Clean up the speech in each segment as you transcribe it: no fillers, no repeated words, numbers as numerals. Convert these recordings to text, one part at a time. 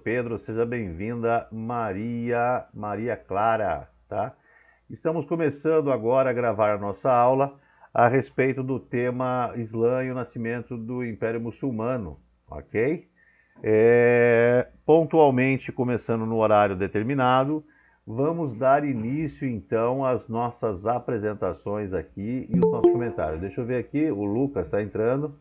Pedro, seja bem-vinda, Maria Clara, tá? Estamos começando agora a gravar a nossa aula a respeito do tema Islã e o nascimento do Império Muçulmano, ok? Pontualmente, começando no horário determinado, vamos dar início então às nossas apresentações aqui e os nossos comentários. Deixa eu ver aqui, o Lucas está entrando.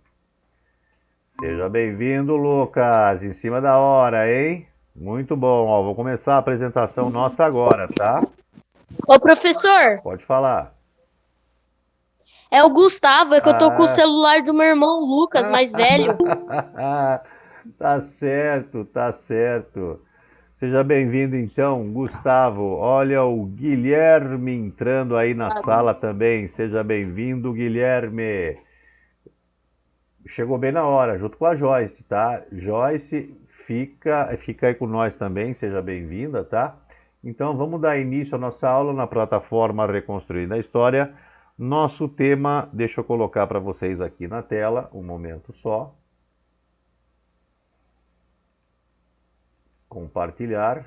Seja bem-vindo, Lucas, em cima da hora, hein? Muito bom, ó, vou começar a apresentação nossa agora, tá? Ô, professor, Pode falar. é o Gustavo, é que eu tô com o Ah, celular do meu irmão Lucas, mais velho. tá certo, tá certo. Seja bem-vindo então, Gustavo. Olha o Guilherme entrando aí na sala também. Seja bem-vindo, Guilherme. Chegou bem na hora, junto com a Joyce, tá? Joyce, fica aí com nós também, seja bem-vinda, tá? Então vamos dar início à nossa aula na plataforma Reconstruindo a História. Nosso tema, deixa eu colocar para vocês aqui na tela, um momento só. Compartilhar.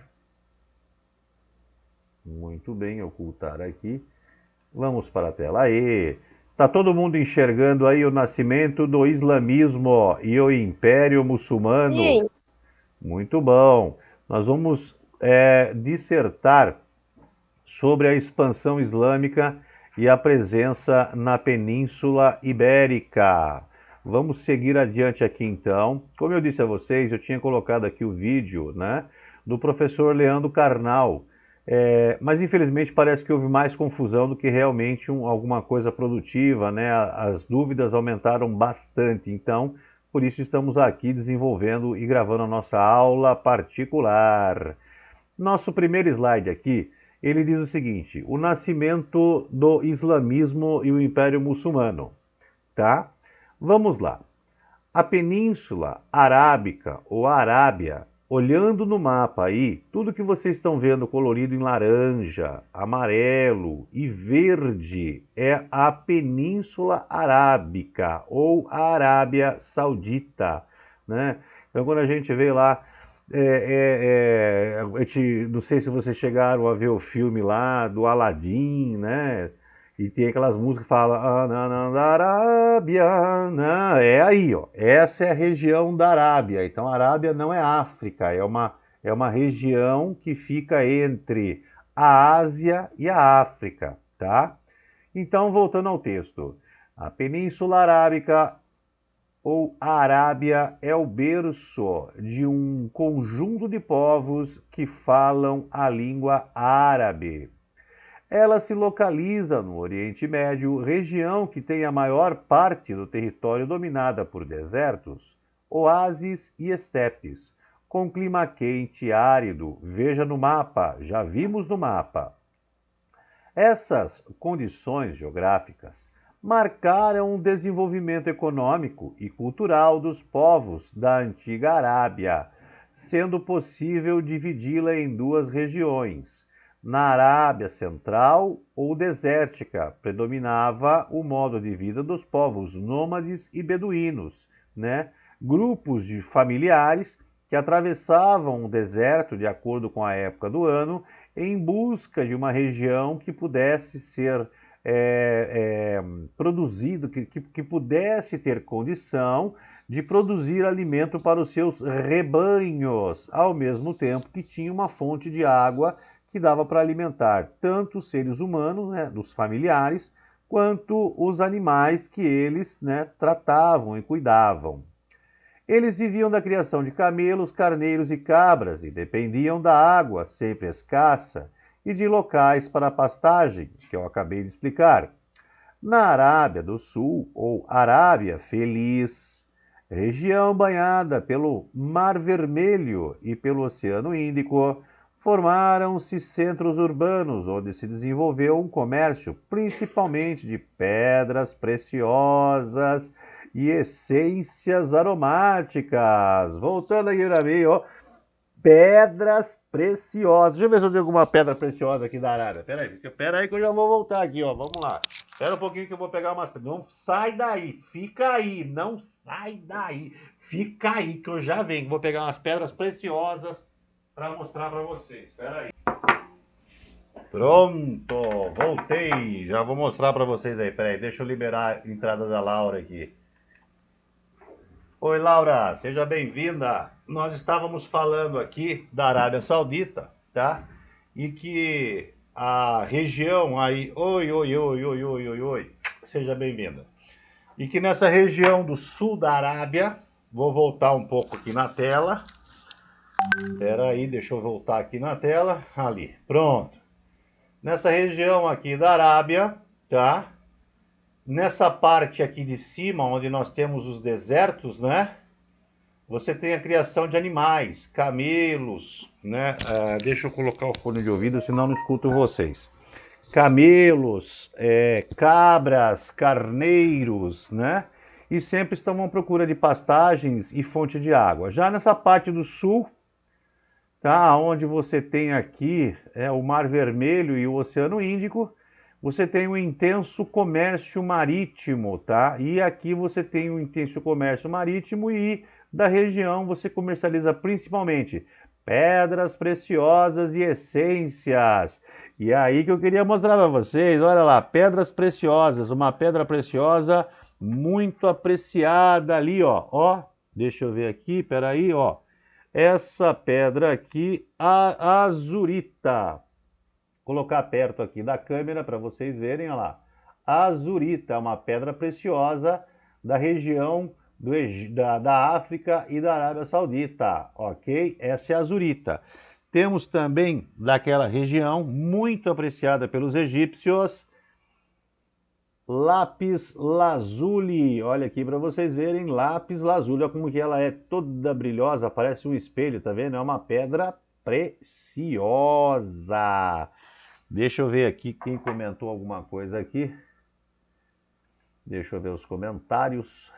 Muito bem, ocultar aqui. Vamos para a tela. Aê! Tá todo mundo enxergando aí o nascimento do islamismo e o Império E Muçulmano? aí? Muito bom. Nós vamos dissertar sobre a expansão islâmica e a presença na Península Ibérica. Vamos seguir adiante aqui então. Como eu disse a vocês, eu tinha colocado aqui o vídeo, né, do professor Leandro Carnal. Mas infelizmente parece que houve mais confusão do que realmente alguma coisa produtiva, né? As dúvidas aumentaram bastante, então por isso estamos aqui desenvolvendo e gravando a nossa aula particular. Nosso primeiro slide aqui, ele diz o seguinte: o nascimento do islamismo e o Império Muçulmano, tá? Vamos lá. A Península Arábica ou Arábia, olhando no mapa aí, tudo que vocês estão vendo colorido em laranja, amarelo e verde é a Península Arábica ou a Arábia Saudita, né? Então quando a gente vê lá, não sei se vocês chegaram a ver o filme lá do Aladim, né? E tem aquelas músicas que falam Arábia, né? É aí, ó. Essa é a região da Arábia. Então, a Arábia não é África, é uma região que fica entre a Ásia e a África, tá? Então, voltando ao texto. A Península Arábica ou a Arábia é o berço de um conjunto de povos que falam a língua árabe. Ela se localiza no Oriente Médio, região que tem a maior parte do território dominada por desertos, oásis e estepes, com clima quente e árido. Veja no mapa, já vimos no mapa. Essas condições geográficas marcaram o desenvolvimento econômico e cultural dos povos da antiga Arábia, sendo possível dividi-la em duas regiões. Na Arábia Central ou desértica, predominava o modo de vida dos povos nômades e beduínos, né? Grupos de familiares que atravessavam o deserto de acordo com a época do ano em busca de uma região que pudesse ser produzido, que pudesse ter condição de produzir alimento para os seus rebanhos, ao mesmo tempo que tinha uma fonte de água que dava para alimentar tanto os seres humanos, né, dos familiares, quanto os animais que eles, né, tratavam e cuidavam. Eles viviam da criação de camelos, carneiros e cabras e dependiam da água, sempre escassa, e de locais para pastagem, que eu acabei de explicar. Na Arábia do Sul, ou Arábia Feliz, região banhada pelo Mar Vermelho e pelo Oceano Índico, formaram-se centros urbanos onde se desenvolveu um comércio principalmente de pedras preciosas e essências aromáticas. Voltando aqui para mim, ó. Pedras preciosas. Deixa eu ver se eu tenho alguma pedra preciosa aqui da Arábia. Pera aí que eu já vou voltar aqui, ó. Vamos lá. Espera um pouquinho que eu vou pegar umas... Não sai daí, fica aí, não sai daí. Fica aí que eu já venho. Vou pegar umas pedras preciosas para mostrar para vocês. Espera aí. Pronto, voltei. Já vou mostrar para vocês aí. Espera aí, deixa eu liberar a entrada da Laura aqui. Oi, Laura, seja bem-vinda. Nós estávamos falando aqui da Arábia Saudita, tá? E que a região aí... Oi, oi, oi, oi, oi, oi, oi. Seja bem-vinda. E que nessa região do sul da Arábia... Vou voltar um pouco aqui na tela. Espera aí, deixa eu voltar aqui na tela. Ali, pronto. Nessa região aqui da Arábia, tá? Nessa parte aqui de cima, onde nós temos os desertos, né? Você tem a criação de animais, camelos, né? Deixa eu colocar o fone de ouvido, senão não escuto vocês. Camelos, cabras, carneiros, né? E sempre estão à procura de pastagens e fonte de água. Já nessa parte do sul, tá? Onde você tem aqui o Mar Vermelho e o Oceano Índico, você tem um intenso comércio marítimo, tá? E aqui você tem um intenso comércio marítimo e da região você comercializa principalmente pedras preciosas e essências. E aí que eu queria mostrar para vocês, olha lá, pedras preciosas, uma pedra preciosa muito apreciada ali, ó, deixa eu ver aqui, peraí, ó, essa pedra aqui, a azurita, colocar perto aqui da câmera para vocês verem, olha lá. A azurita é uma pedra preciosa da região da África e da Arábia Saudita, ok? Essa é a azurita. Temos também daquela região, muito apreciada pelos egípcios, lápis lazuli. Olha aqui para vocês verem, lápis lazuli. Olha como que ela é toda brilhosa, parece um espelho, tá vendo? É uma pedra preciosa. Deixa eu ver aqui quem comentou alguma coisa aqui. Deixa eu ver os comentários.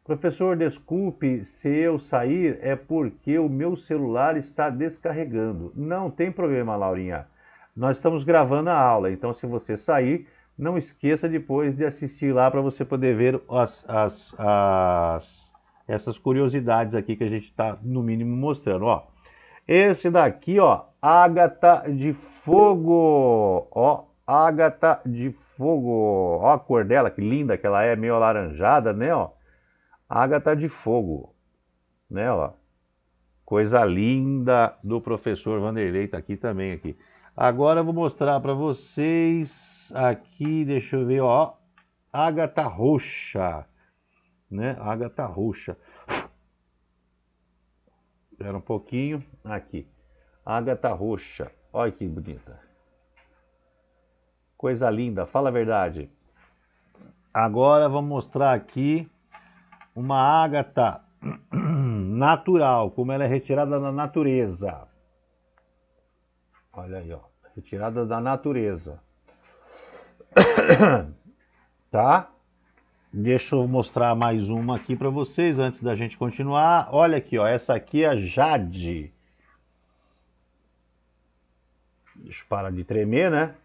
Professor, desculpe se eu sair, é porque o meu celular está descarregando. Não tem problema, Laurinha. Nós estamos gravando a aula, então se você sair, não esqueça depois de assistir lá para você poder ver essas curiosidades aqui que a gente está, no mínimo, mostrando. Ó, esse daqui, ó, ágata de fogo. Ó, ágata de fogo. Ó a cor dela, que linda que ela é, meio alaranjada, né, ó. Ágata de fogo, né, ó. Coisa linda do professor Vanderlei, tá aqui também, aqui. Agora eu vou mostrar para vocês aqui, deixa eu ver, ó, ágata roxa, né, ágata roxa. Espera um pouquinho, aqui, ágata roxa, olha que bonita. Coisa linda, fala a verdade. Agora vamos mostrar aqui uma ágata natural, como ela é retirada da natureza. Olha aí, ó, retirada da natureza. Tá? Deixa eu mostrar mais uma aqui para vocês antes da gente continuar. Olha aqui, ó, essa aqui é a jade. Deixa eu parar de tremer, né?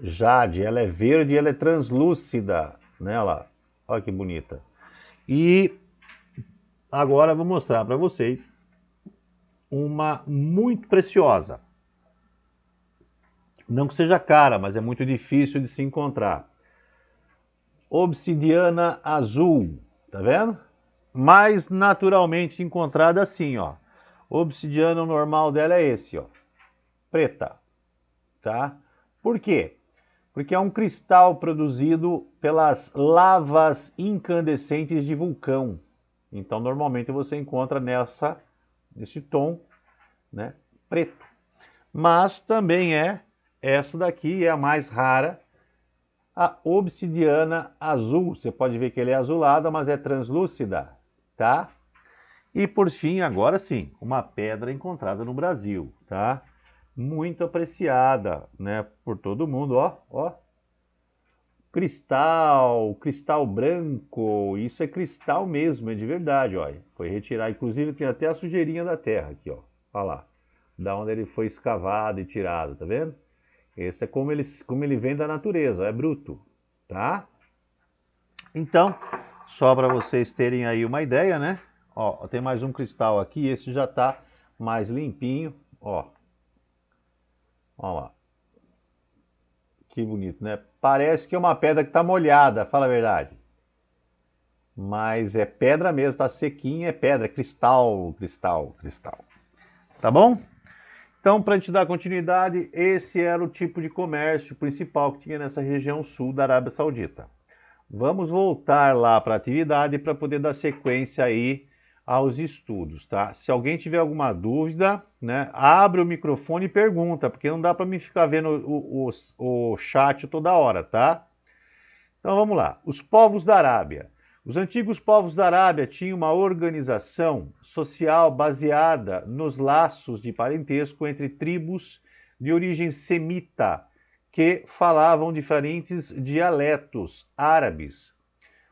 Jade, ela é verde, ela é translúcida, né? Olha que bonita. E agora eu vou mostrar para vocês uma muito preciosa. Não que seja cara, mas é muito difícil de se encontrar. Obsidiana azul, tá vendo? Mais naturalmente encontrada assim, ó. Obsidiana, o normal dela é esse, ó. Preta, tá? Por quê? Porque é um cristal produzido pelas lavas incandescentes de vulcão. Então, normalmente você encontra nesse tom, né, preto. Mas também essa daqui é a mais rara, a obsidiana azul. Você pode ver que ela é azulada, mas é translúcida, tá? E por fim, agora sim, uma pedra encontrada no Brasil, tá? Muito apreciada, né, por todo mundo, ó. Cristal branco, isso é cristal mesmo, é de verdade, ó. Foi retirado, inclusive tem até a sujeirinha da terra aqui, ó. Olha lá, da onde ele foi escavado e tirado, tá vendo? Esse é como ele vem da natureza, é bruto, tá? Então, só para vocês terem aí uma ideia, né? Ó, tem mais um cristal aqui, esse já tá mais limpinho, ó. Ó lá. Que bonito, né? Parece que é uma pedra que tá molhada, fala a verdade. Mas é pedra mesmo, tá sequinha, é pedra, cristal, cristal, cristal. Tá bom? Então, para te dar continuidade, esse era o tipo de comércio principal que tinha nessa região sul da Arábia Saudita. Vamos voltar lá para a atividade para poder dar sequência aí aos estudos, tá? Se alguém tiver alguma dúvida, né, abre o microfone e pergunta, porque não dá para mim ficar vendo o chat toda hora, tá? Então vamos lá. Os povos da Arábia. Os antigos povos da Arábia tinham uma organização social baseada nos laços de parentesco entre tribos de origem semita, que falavam diferentes dialetos árabes.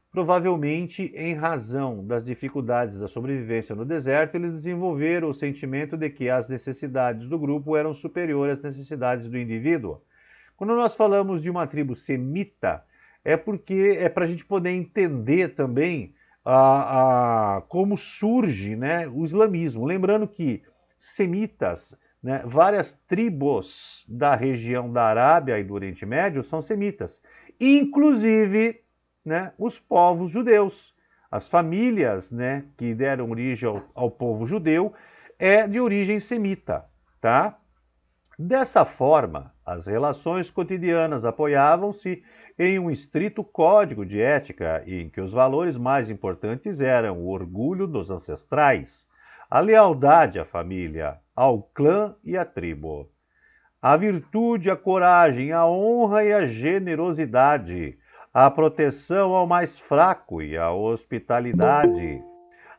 Provavelmente, em razão das dificuldades da sobrevivência no deserto, eles desenvolveram o sentimento de que as necessidades do grupo eram superiores às necessidades do indivíduo. Quando nós falamos de uma tribo semita, é porque é para a gente poder entender também como surge, né, o islamismo. Lembrando que semitas, né, várias tribos da região da Arábia e do Oriente Médio são semitas, inclusive, né, os povos judeus. As famílias, né, que deram origem ao povo judeu é de origem semita, tá? Dessa forma, as relações cotidianas apoiavam-se em um estrito código de ética em que os valores mais importantes eram o orgulho dos ancestrais, a lealdade à família, ao clã e à tribo, a virtude, a coragem, a honra e a generosidade, a proteção ao mais fraco e a hospitalidade.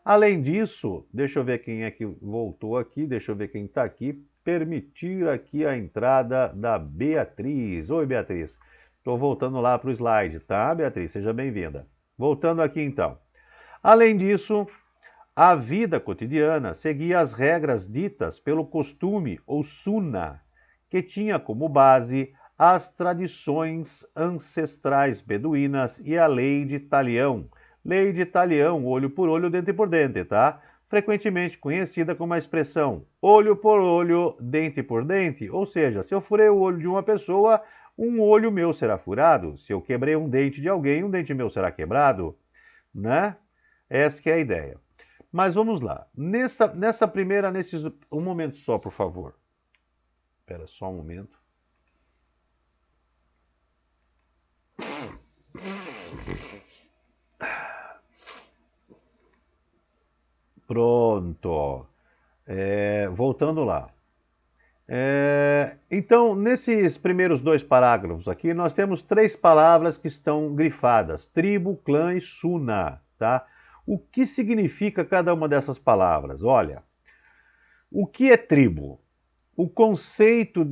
Além disso, deixa eu ver quem é que voltou aqui, deixa eu ver quem está aqui. Permitir aqui a entrada da Beatriz. Oi, Beatriz. Estou voltando lá para o slide, tá, Beatriz? Seja bem-vinda. Voltando aqui, então. Além disso, a vida cotidiana seguia as regras ditas pelo costume ou sunna, que tinha como base as tradições ancestrais beduínas e a lei de Talião. Lei de Talião, olho por olho, dente por dente, tá? Frequentemente conhecida como a expressão olho por olho, dente por dente. Ou seja, se eu furei o olho de uma pessoa, um olho meu será furado. Se eu quebrei um dente de alguém, um dente meu será quebrado, né? Essa que é a ideia. Mas vamos lá. Nessa primeira, um momento só, por favor. Espera só um momento. Pronto. Voltando lá. Então, nesses primeiros dois parágrafos aqui, nós temos três palavras que estão grifadas: tribo, clã e suna, tá? O que significa cada uma dessas palavras? Olha, o que é tribo? O conceito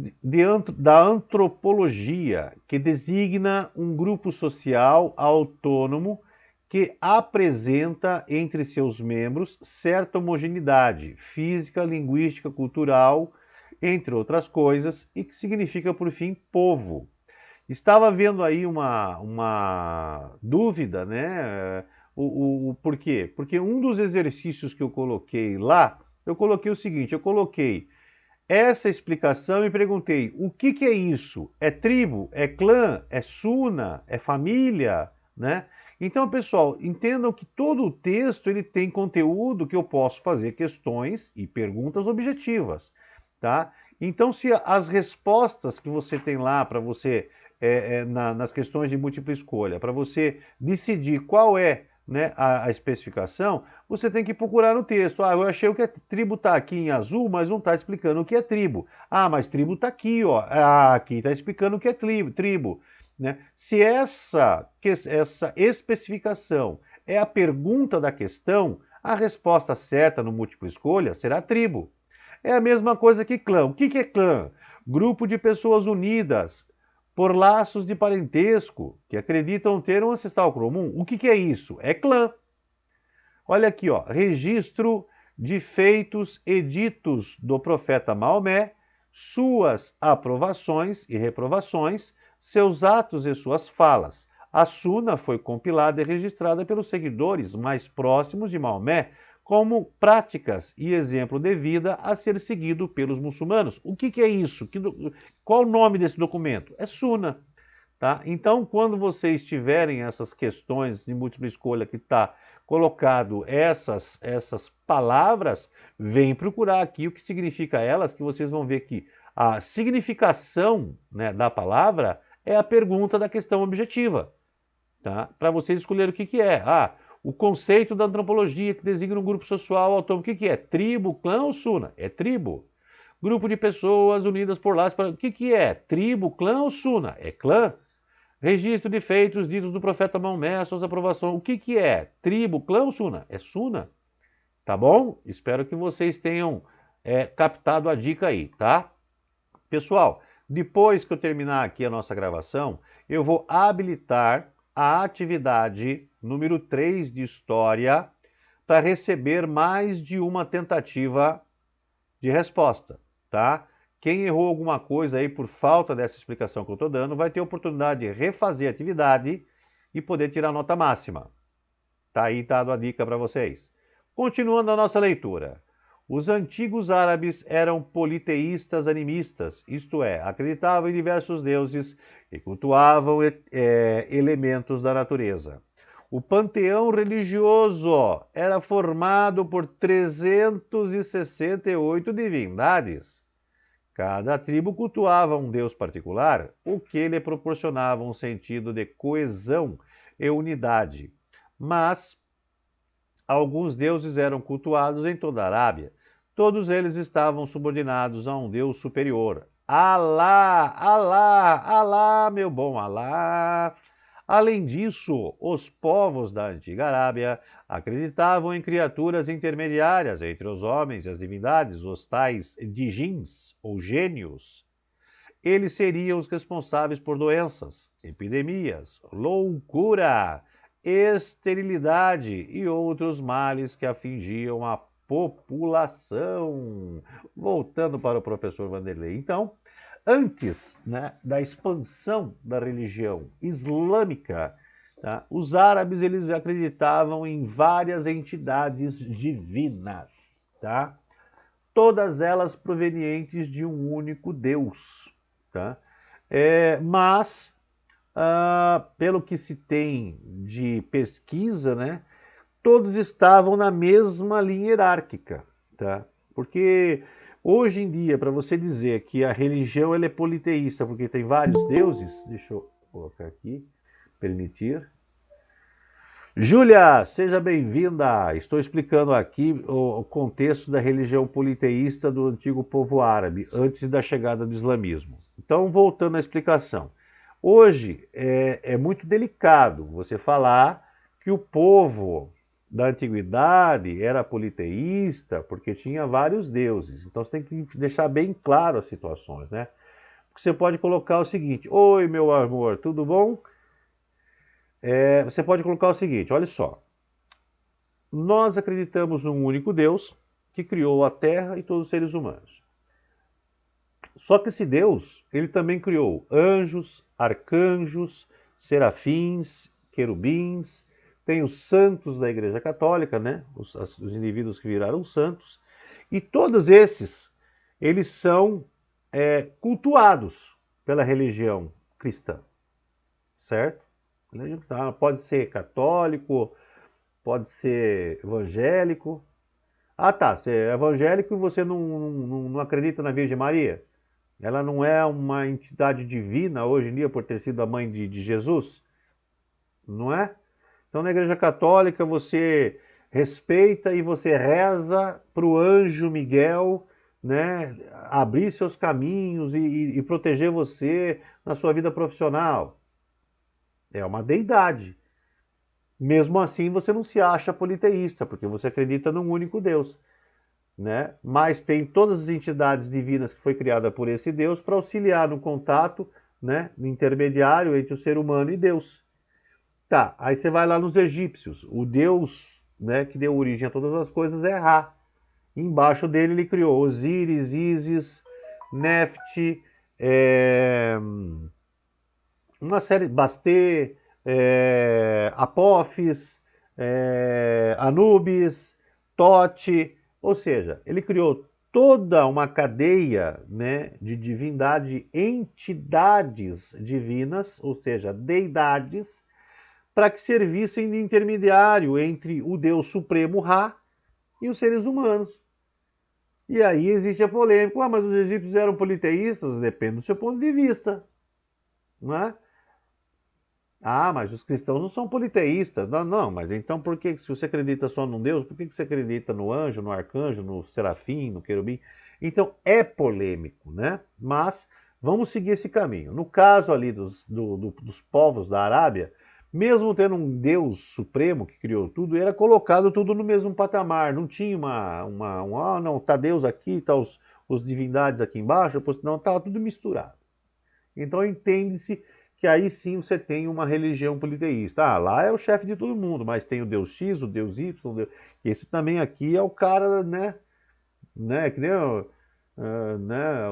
da antropologia, que designa um grupo social autônomo que apresenta entre seus membros certa homogeneidade física, linguística, cultural, entre outras coisas, e que significa, por fim, povo. Estava havendo aí uma dúvida, né? Por quê? Porque um dos exercícios que eu coloquei lá, eu coloquei o seguinte, eu coloquei essa explicação e perguntei, o que é isso? É tribo? É clã? É suna? É família? Né? Então, pessoal, entendam que todo o texto ele tem conteúdo que eu posso fazer questões e perguntas objetivas, tá? Então, se as respostas que você tem lá para você, nas questões de múltipla escolha, para você decidir qual é, né, a especificação, você tem que procurar no texto. Eu achei que a tribo está aqui em azul, mas não está explicando o que é tribo. Mas tribo está aqui, ó. Aqui está explicando o que é tribo. Né? Se essa especificação é a pergunta da questão, a resposta certa no múltipla escolha será tribo. É a mesma coisa que clã. O que é clã? Grupo de pessoas unidas por laços de parentesco, que acreditam ter um ancestral comum. O que é isso? É clã. Olha aqui, ó, registro de feitos editos do profeta Maomé suas aprovações e reprovações, seus atos e suas falas. A Suna foi compilada e registrada pelos seguidores mais próximos de Maomé como práticas e exemplo de vida a ser seguido pelos muçulmanos. O que é isso? Qual o nome desse documento? É Suna. Tá? Então, quando vocês tiverem essas questões de múltipla escolha que está colocado essas palavras, vem procurar aqui o que significa elas, que vocês vão ver que a significação, né, da palavra é a pergunta da questão objetiva. Tá? Para vocês escolherem o que é. O conceito da antropologia que designa um grupo social autônomo. O que é? Tribo, clã ou suna? É tribo. Grupo de pessoas unidas por laços. O que é? Tribo, clã ou suna? É clã. Registro de feitos ditos do profeta Maomé, suas aprovações. O que é? Tribo, clã ou suna? É suna. Tá bom? Espero que vocês tenham captado a dica aí, tá? Pessoal, depois que eu terminar aqui a nossa gravação, eu vou habilitar a atividade número 3 de História para receber mais de uma tentativa de resposta, tá? Quem errou alguma coisa aí por falta dessa explicação que eu estou dando, vai ter a oportunidade de refazer a atividade e poder tirar nota máxima. Tá aí dado a dica para vocês. Continuando a nossa leitura. Os antigos árabes eram politeístas animistas, isto é, acreditavam em diversos deuses e cultuavam elementos da natureza. O panteão religioso era formado por 368 divindades. Cada tribo cultuava um deus particular, o que lhe proporcionava um sentido de coesão e unidade. Mas alguns deuses eram cultuados em toda a Arábia. Todos eles estavam subordinados a um deus superior. Alá, Alá, Alá, meu bom Alá. Além disso, os povos da antiga Arábia acreditavam em criaturas intermediárias entre os homens e as divindades, os tais djinns ou gênios. Eles seriam os responsáveis por doenças, epidemias, loucura, esterilidade e outros males que afligiam a população. Voltando para o professor Vanderlei. Então, antes, né, da expansão da religião islâmica, tá, os árabes eles acreditavam em várias entidades divinas, tá? Todas elas provenientes de um único Deus. Tá? Mas pelo que se tem de pesquisa, né, todos estavam na mesma linha hierárquica, tá? Porque hoje em dia, para você dizer que a religião ela é politeísta, porque tem vários deuses, deixa eu colocar aqui, permitir. Júlia, seja bem-vinda. Estou explicando aqui o contexto da religião politeísta do antigo povo árabe, antes da chegada do islamismo. Então, voltando à explicação. Hoje é muito delicado você falar que o povo da antiguidade era politeísta porque tinha vários deuses. Então você tem que deixar bem claro as situações, né? Porque você pode colocar o seguinte: oi, meu amor, tudo bom? Você pode colocar o seguinte, olha só. Nós acreditamos num único Deus que criou a Terra e todos os seres humanos. Só que esse Deus, ele também criou anjos, arcanjos, serafins, querubins, tem os santos da Igreja Católica, né? Os indivíduos que viraram santos, e todos esses, eles são cultuados pela religião cristã, certo? Pode ser católico, pode ser evangélico. Ah, tá, você é evangélico e você não acredita na Virgem Maria? Ela não é uma entidade divina hoje em dia por ter sido a mãe de Jesus? Não é? Então na Igreja Católica você respeita e você reza para o anjo Miguel, né, abrir seus caminhos e proteger você na sua vida profissional. É uma deidade. Mesmo assim você não se acha politeísta, porque você acredita num único Deus. Né? Mas tem todas as entidades divinas que foi criada por esse Deus para auxiliar no contato, né, no intermediário entre o ser humano e Deus. Tá, aí você vai lá nos egípcios. O Deus, né, que deu origem a todas as coisas é Ra. Embaixo dele ele criou Osíris, Ísis, Nefte, uma série, Bastê, Apophis, Anubis, Tote, ou seja, ele criou toda uma cadeia, né, de divindade, entidades divinas, ou seja, deidades, para que servissem de intermediário entre o Deus Supremo Ra e os seres humanos. E aí existe a polêmica, mas os egípcios eram politeístas? Depende do seu ponto de vista, não é? Ah, mas os cristãos não são politeístas. Não, não, mas então por que, se você acredita só num Deus, por que você acredita no anjo, no arcanjo, no serafim, no querubim? Então é polêmico, né? Mas vamos seguir esse caminho. No caso ali dos povos da Arábia, mesmo tendo um Deus supremo que criou tudo, era colocado tudo no mesmo patamar. Não tinha não, tá Deus aqui, tá os divindades aqui embaixo, não, estava tudo misturado. Então entende-se que aí sim você tem uma religião politeísta. Ah, lá é o chefe de todo mundo, mas tem o Deus X, o Deus Y, esse também aqui é o cara, né? Que nem né?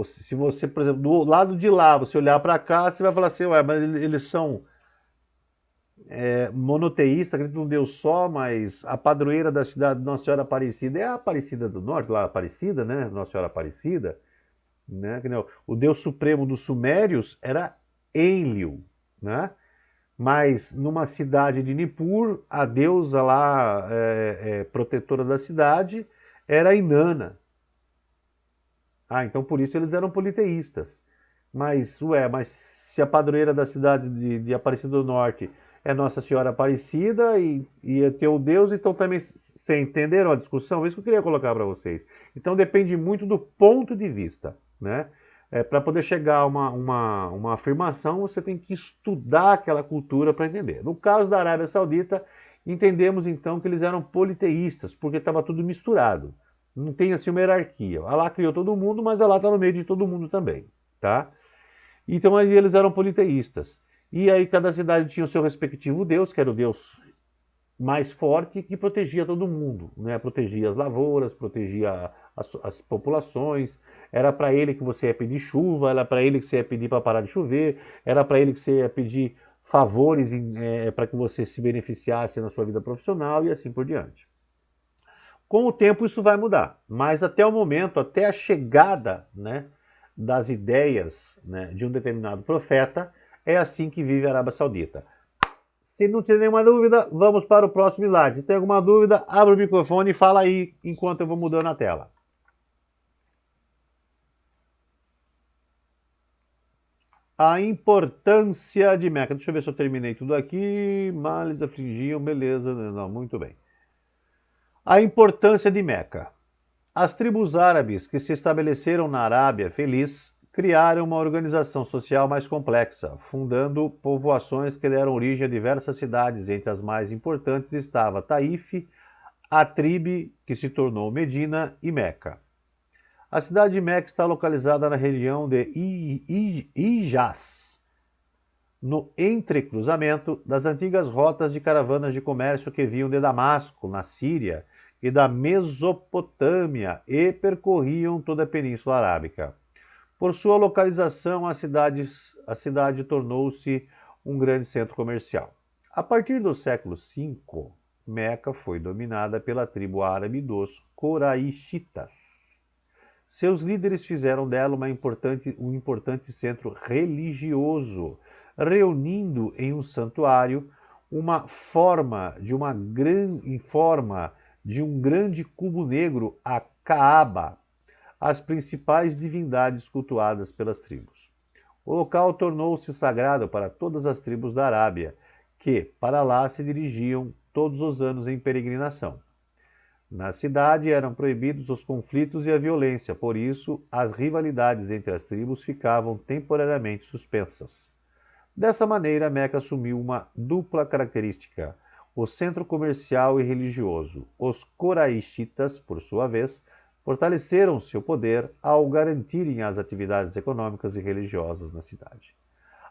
Se você, por exemplo, do lado de lá, você olhar para cá, você vai falar assim, ué, mas eles são monoteístas, acreditam num Deus só, mas a padroeira da cidade de Nossa Senhora Aparecida é a Aparecida do Norte, lá Aparecida, né? Nossa Senhora Aparecida. Né? O Deus Supremo dos Sumérios era Enlil, né? Mas numa cidade de Nippur, a deusa lá, protetora da cidade, era Inanna. Ah, então por isso eles eram politeístas. Mas se a padroeira da cidade de Aparecida do Norte é Nossa Senhora Aparecida e é teu Deus, então também, vocês entenderam a discussão? Isso que eu queria colocar para vocês. Então depende muito do ponto de vista, né? Para poder chegar a uma afirmação, você tem que estudar aquela cultura para entender. No caso da Arábia Saudita, entendemos então que eles eram politeístas, porque estava tudo misturado. Não tem assim uma hierarquia. Allah criou todo mundo, mas Allah está no meio de todo mundo também, tá? Então aí eles eram politeístas. E aí cada cidade tinha o seu respectivo deus, que era o deus mais forte, que protegia todo mundo, né? Protegia as lavouras, protegia as populações. Era para ele que você ia pedir chuva, era para ele que você ia pedir para parar de chover, era para ele que você ia pedir favores para que você se beneficiasse na sua vida profissional e assim por diante. Com o tempo isso vai mudar, mas até o momento, até a chegada, né, das ideias, né, de um determinado profeta, é assim que vive a Arábia Saudita. Se não tiver nenhuma dúvida, vamos para o próximo slide. Se tem alguma dúvida, abre o microfone e fala aí enquanto eu vou mudando a tela. A importância de Meca. Deixa eu ver se eu terminei tudo aqui. Males afligiam, beleza. Não, muito bem. A importância de Meca. As tribos árabes que se estabeleceram na Arábia Feliz criaram uma organização social mais complexa, fundando povoações que deram origem a diversas cidades. Entre as mais importantes estava Taif, Atrib, que se tornou Medina, e Meca. A cidade de Meca está localizada na região de Hijaz, no entrecruzamento das antigas rotas de caravanas de comércio que vinham de Damasco, na Síria, e da Mesopotâmia e percorriam toda a Península Arábica. Por sua localização, a cidade tornou-se um grande centro comercial. A partir do século V, Meca foi dominada pela tribo árabe dos Coraixitas. Seus líderes fizeram dela um importante centro religioso, reunindo em um santuário em forma de um grande cubo negro, a Kaaba, as principais divindades cultuadas pelas tribos. O local tornou-se sagrado para todas as tribos da Arábia, que para lá se dirigiam todos os anos em peregrinação. Na cidade eram proibidos os conflitos e a violência, por isso as rivalidades entre as tribos ficavam temporariamente suspensas. Dessa maneira, Meca assumiu uma dupla característica: o centro comercial e religioso. Os coraixitas, por sua vez, fortaleceram seu poder ao garantirem as atividades econômicas e religiosas na cidade.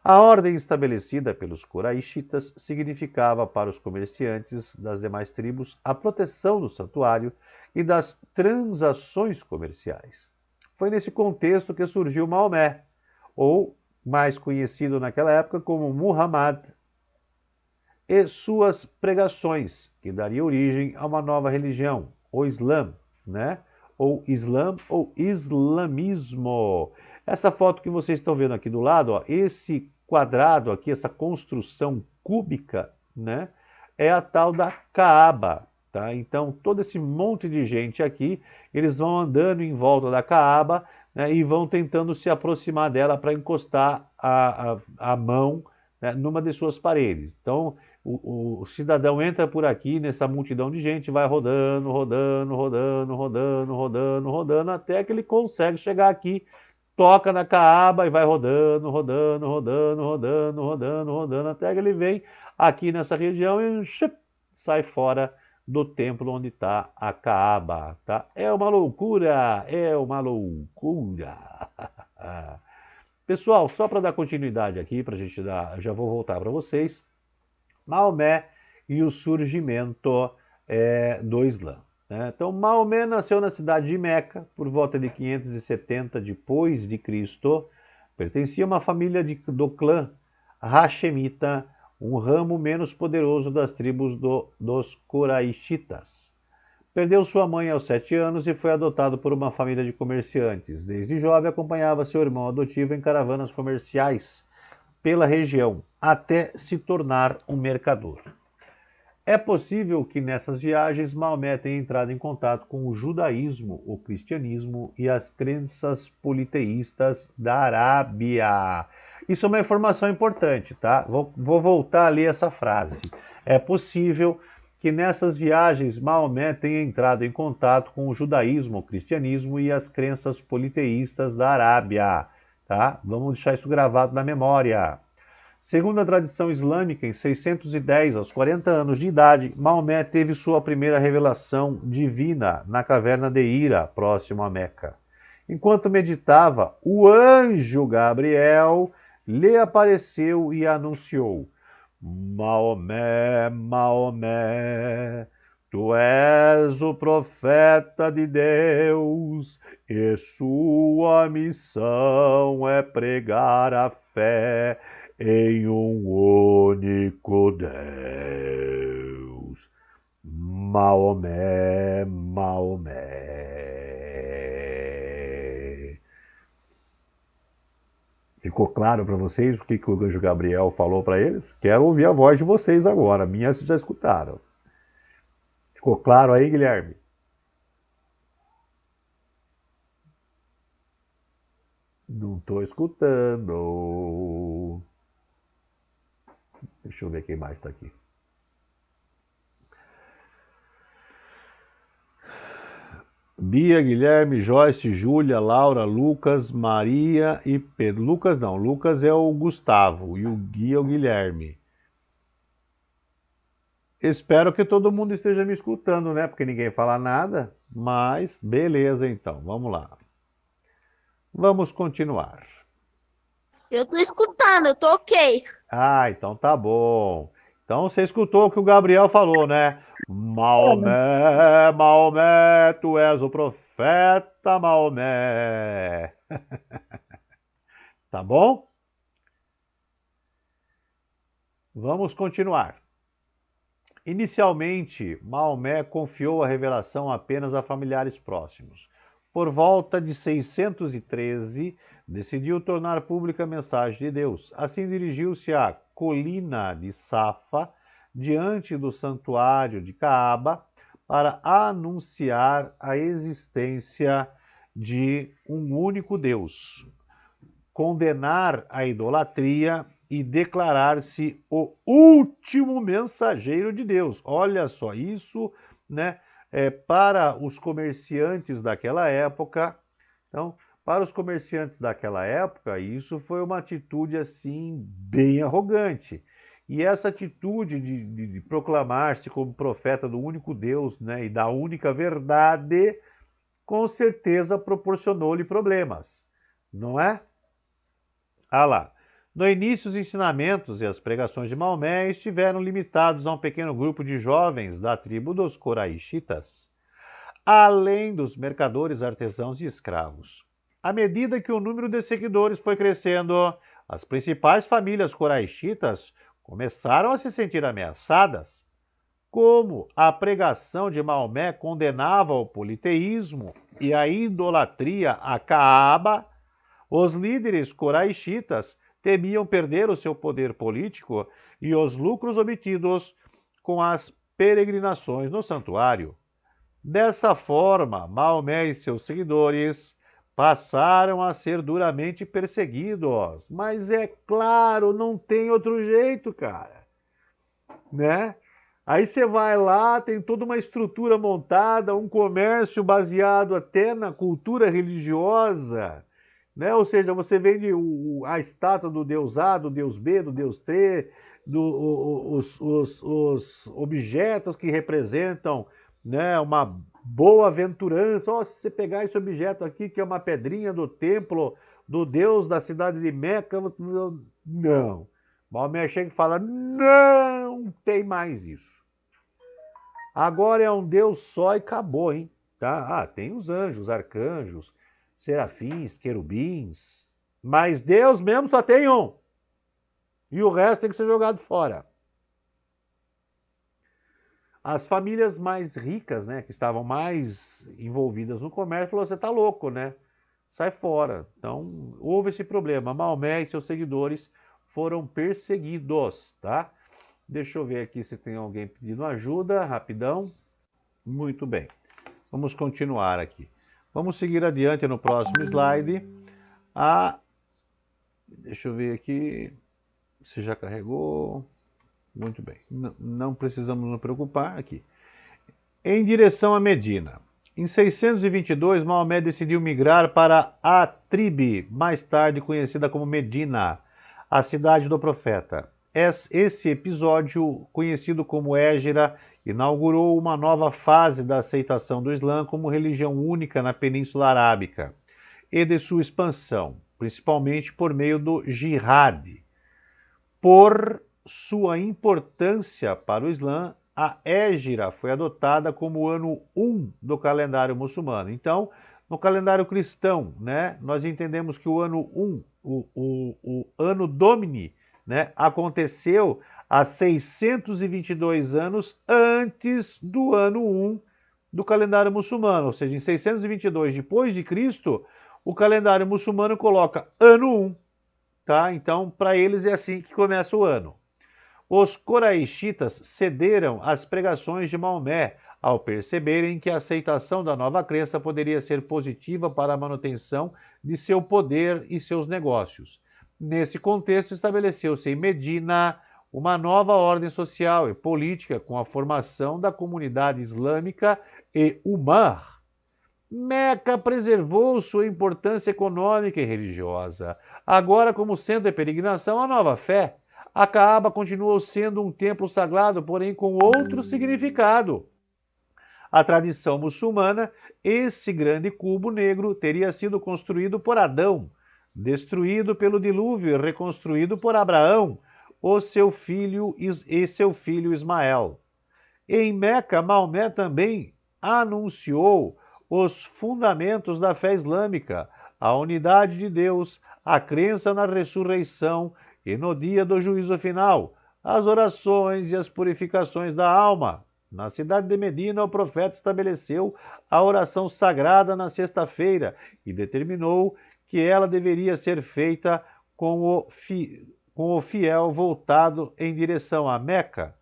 A ordem estabelecida pelos coraixitas significava para os comerciantes das demais tribos a proteção do santuário e das transações comerciais. Foi nesse contexto que surgiu Maomé, ou mais conhecido naquela época como Muhammad, e suas pregações, que daria origem a uma nova religião, o Islã, né? Ou Islã ou islamismo. Essa foto que vocês estão vendo aqui do lado, ó, esse quadrado aqui, essa construção cúbica, né? É a tal da Kaaba, tá? Então, todo esse monte de gente aqui, eles vão andando em volta da Kaaba, né, e vão tentando se aproximar dela para encostar a mão, né, numa de suas paredes. Então, o cidadão entra por aqui nessa multidão de gente, vai rodando, rodando, rodando, rodando, rodando, rodando, até que ele consegue chegar aqui, toca na Kaaba e vai rodando, rodando, rodando, rodando, rodando, rodando, até que ele vem aqui nessa região e sai fora do templo onde está a Kaaba, tá? É uma loucura, é uma loucura. Pessoal, só para dar continuidade aqui, para a gente dar, já vou voltar para vocês. Maomé e o surgimento do Islã, né? Então, Maomé nasceu na cidade de Meca por volta de 570 depois de Cristo. Pertencia a uma família do clã Hashemita, um ramo menos poderoso das tribos dos Quraishitas. Perdeu sua mãe aos 7 anos e foi adotado por uma família de comerciantes. Desde jovem acompanhava seu irmão adotivo em caravanas comerciais pela região, até se tornar um mercador. É possível que nessas viagens Maomé tenha entrado em contato com o judaísmo, o cristianismo e as crenças politeístas da Arábia. Isso é uma informação importante, tá? Vou voltar a ler essa frase. É possível que nessas viagens Maomé tenha entrado em contato com o judaísmo, o cristianismo e as crenças politeístas da Arábia, tá? Vamos deixar isso gravado na memória. Segundo a tradição islâmica, em 610, aos 40 anos de idade, Maomé teve sua primeira revelação divina na caverna de Hira, próximo a Meca. Enquanto meditava, o anjo Gabriel lhe apareceu e anunciou: Maomé, Maomé, tu és o profeta de Deus, e sua missão é pregar a fé em um único Deus. Maomé, Maomé. Ficou claro para vocês o que o anjo Gabriel falou para eles? Quero ouvir a voz de vocês agora. A minha vocês já escutaram. Ficou claro aí, Guilherme? Não estou escutando. Deixa eu ver quem mais está aqui. Bia, Guilherme, Joyce, Júlia, Laura, Lucas, Maria e Pedro. Lucas não, Lucas é o Gustavo e o Gui é o Guilherme. Espero que todo mundo esteja me escutando, né? Porque ninguém fala nada, mas beleza então, vamos lá. Vamos continuar. Eu tô escutando, eu tô ok. Ah, então tá bom. Então você escutou o que o Gabriel falou, né? Maomé, Maomé, tu és o profeta Maomé. Tá bom? Vamos continuar. Inicialmente, Maomé confiou a revelação apenas a familiares próximos. Por volta de 613, decidiu tornar pública a mensagem de Deus. Assim dirigiu-se à colina de Safa, diante do santuário de Caaba, para anunciar a existência de um único Deus, condenar a idolatria e declarar-se o último mensageiro de Deus. Olha só, isso, né, para os comerciantes daquela época. Então, para os comerciantes daquela época, isso foi uma atitude assim bem arrogante. E essa atitude de proclamar-se como profeta do único Deus, né, e da única verdade, com certeza proporcionou-lhe problemas, não é? Ah lá. No início, os ensinamentos e as pregações de Maomé estiveram limitados a um pequeno grupo de jovens da tribo dos Quraishitas, além dos mercadores, artesãos e escravos. À medida que o número de seguidores foi crescendo, as principais famílias coraixitas começaram a se sentir ameaçadas. Como a pregação de Maomé condenava o politeísmo e a idolatria a Caaba, os líderes coraixitas temiam perder o seu poder político e os lucros obtidos com as peregrinações no santuário. Dessa forma, Maomé e seus seguidores passaram a ser duramente perseguidos. Mas é claro, não tem outro jeito, cara, né? Aí você vai lá, tem toda uma estrutura montada, um comércio baseado até na cultura religiosa, né? Ou seja, você vende a estátua do deus A, do deus B, do deus C, os objetos que representam, né, uma boa aventurança. Oh, se você pegar esse objeto aqui, que é uma pedrinha do templo do deus da cidade de Meca, não. Maomé chega e fala, não tem mais isso. Agora é um Deus só e acabou, hein? Tá? Ah, tem os anjos, arcanjos, serafins, querubins, mas Deus mesmo só tem um. E o resto tem que ser jogado fora. As famílias mais ricas, né, que estavam mais envolvidas no comércio, falaram, você tá louco, né? Sai fora. Então, houve esse problema. Maomé e seus seguidores foram perseguidos, tá? Deixa eu ver aqui se tem alguém pedindo ajuda, rapidão. Muito bem. Vamos continuar aqui. Vamos seguir adiante no próximo slide. Deixa eu ver aqui. Se já carregou. Muito bem. Não precisamos nos preocupar aqui. Em direção a Medina. Em 622, Maomé decidiu migrar para Atribe, mais tarde conhecida como Medina, a cidade do profeta. Esse episódio, conhecido como Égira, inaugurou uma nova fase da aceitação do Islã como religião única na Península Arábica e de sua expansão, principalmente por meio do jihad. Por sua importância para o Islã, a Égira foi adotada como o ano 1 do calendário muçulmano. Então, no calendário cristão, né, nós entendemos que o ano 1, o ano Domini, né, aconteceu há 622 anos antes do ano 1 do calendário muçulmano. Ou seja, em 622 depois de Cristo, o calendário muçulmano coloca ano 1. Tá? Então, para eles é assim que começa o ano. Os coraixitas cederam às pregações de Maomé ao perceberem que a aceitação da nova crença poderia ser positiva para a manutenção de seu poder e seus negócios. Nesse contexto, estabeleceu-se em Medina uma nova ordem social e política com a formação da comunidade islâmica e Umar. Meca preservou sua importância econômica e religiosa. Agora, como centro de peregrinação, a nova fé. A Caaba continuou sendo um templo sagrado, porém com outro significado. A tradição muçulmana, esse grande cubo negro teria sido construído por Adão, destruído pelo dilúvio e reconstruído por Abraão, seu filho Ismael. Em Meca, Maomé também anunciou os fundamentos da fé islâmica, a unidade de Deus, a crença na ressurreição e no dia do juízo final, as orações e as purificações da alma. Na cidade de Medina, o profeta estabeleceu a oração sagrada na sexta-feira e determinou que ela deveria ser feita com o fiel voltado em direção a Meca.